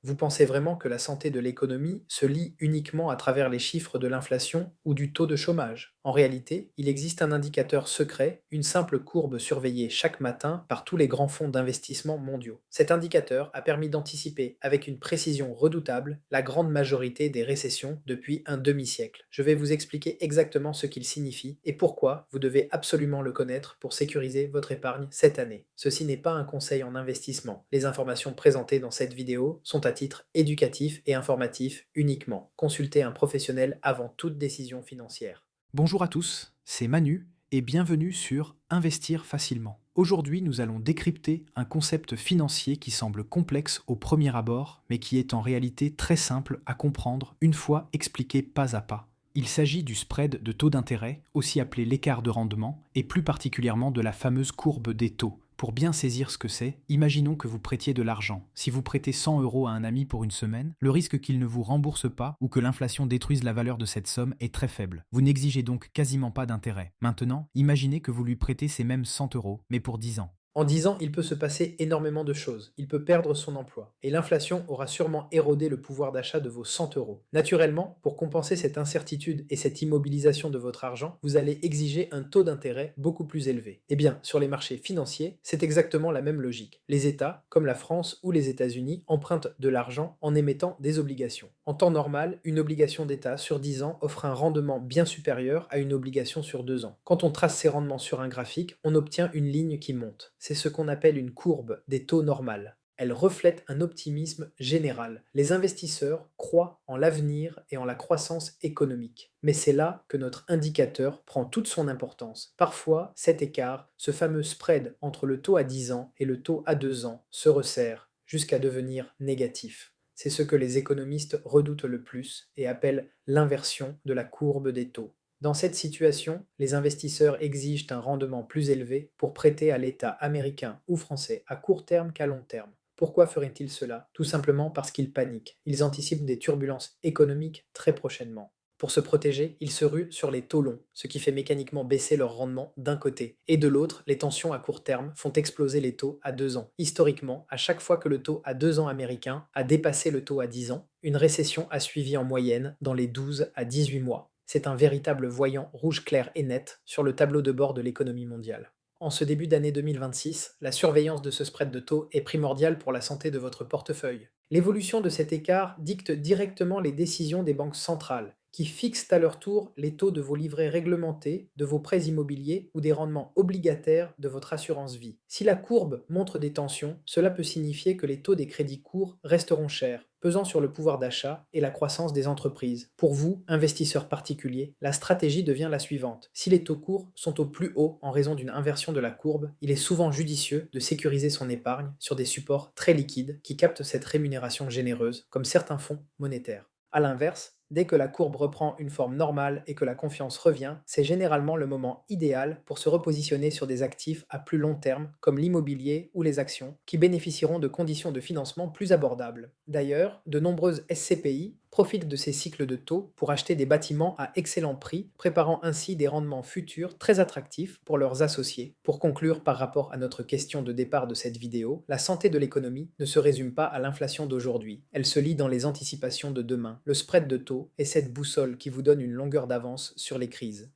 Vous pensez vraiment que la santé de l'économie se lie uniquement à travers les chiffres de l'inflation ou du taux de chômage? En réalité, il existe un indicateur secret, une simple courbe surveillée chaque matin par tous les grands fonds d'investissement mondiaux. Cet indicateur a permis d'anticiper avec une précision redoutable la grande majorité des récessions depuis un demi-siècle. Je vais vous expliquer exactement ce qu'il signifie et pourquoi vous devez absolument le connaître pour sécuriser votre épargne cette année. Ceci n'est pas un conseil en investissement. Les informations présentées dans cette vidéo sont à titre éducatif et informatif uniquement. Consultez un professionnel avant toute décision financière. Bonjour à tous, c'est Manu et bienvenue sur Investir facilement. Aujourd'hui, nous allons décrypter un concept financier qui semble complexe au premier abord, mais qui est en réalité très simple à comprendre une fois expliqué pas à pas. Il s'agit du spread de taux d'intérêt, aussi appelé l'écart de rendement, et plus particulièrement de la fameuse courbe des taux. Pour bien saisir ce que c'est, imaginons que vous prêtiez de l'argent. Si vous prêtez 100 euros à un ami pour une semaine, le risque qu'il ne vous rembourse pas ou que l'inflation détruise la valeur de cette somme est très faible. Vous n'exigez donc quasiment pas d'intérêt. Maintenant, imaginez que vous lui prêtez ces mêmes 100 euros, mais pour 10 ans. En 10 ans, il peut se passer énormément de choses. Il peut perdre son emploi. Et l'inflation aura sûrement érodé le pouvoir d'achat de vos 100 euros. Naturellement, pour compenser cette incertitude et cette immobilisation de votre argent, vous allez exiger un taux d'intérêt beaucoup plus élevé. Eh bien, sur les marchés financiers, c'est exactement la même logique. Les États, comme la France ou les États-Unis, empruntent de l'argent en émettant des obligations. En temps normal, une obligation d'État sur 10 ans offre un rendement bien supérieur à une obligation sur 2 ans. Quand on trace ces rendements sur un graphique, on obtient une ligne qui monte. C'est ce qu'on appelle une courbe des taux normales. Elle reflète un optimisme général. Les investisseurs croient en l'avenir et en la croissance économique. Mais c'est là que notre indicateur prend toute son importance. Parfois, cet écart, ce fameux spread entre le taux à 10 ans et le taux à 2 ans, se resserre jusqu'à devenir négatif. C'est ce que les économistes redoutent le plus et appellent l'inversion de la courbe des taux. Dans cette situation, les investisseurs exigent un rendement plus élevé pour prêter à l'État américain ou français à court terme qu'à long terme. Pourquoi feraient-ils cela? Tout simplement parce qu'ils paniquent. Ils anticipent des turbulences économiques très prochainement. Pour se protéger, ils se ruent sur les taux longs, ce qui fait mécaniquement baisser leur rendement d'un côté. Et de l'autre, les tensions à court terme font exploser les taux à 2 ans. Historiquement, à chaque fois que le taux à 2 ans américain a dépassé le taux à 10 ans, une récession a suivi en moyenne dans les 12 à 18 mois. C'est un véritable voyant rouge clair et net sur le tableau de bord de l'économie mondiale. En ce début d'année 2026, la surveillance de ce spread de taux est primordiale pour la santé de votre portefeuille. L'évolution de cet écart dicte directement les décisions des banques centrales, qui fixent à leur tour les taux de vos livrets réglementés, de vos prêts immobiliers ou des rendements obligataires de votre assurance vie. Si la courbe montre des tensions, cela peut signifier que les taux des crédits courts resteront chers, pesant sur le pouvoir d'achat et la croissance des entreprises. Pour vous, investisseurs particuliers, la stratégie devient la suivante. Si les taux courts sont au plus haut en raison d'une inversion de la courbe, il est souvent judicieux de sécuriser son épargne sur des supports très liquides qui captent cette rémunération généreuse, comme certains fonds monétaires. A l'inverse, dès que la courbe reprend une forme normale et que la confiance revient, c'est généralement le moment idéal pour se repositionner sur des actifs à plus long terme, comme l'immobilier ou les actions, qui bénéficieront de conditions de financement plus abordables. D'ailleurs, de nombreuses SCPI profitent de ces cycles de taux pour acheter des bâtiments à excellent prix, préparant ainsi des rendements futurs très attractifs pour leurs associés. Pour conclure par rapport à notre question de départ de cette vidéo, la santé de l'économie ne se résume pas à l'inflation d'aujourd'hui. Elle se lie dans les anticipations de demain, le spread de taux est cette boussole qui vous donne une longueur d'avance sur les crises.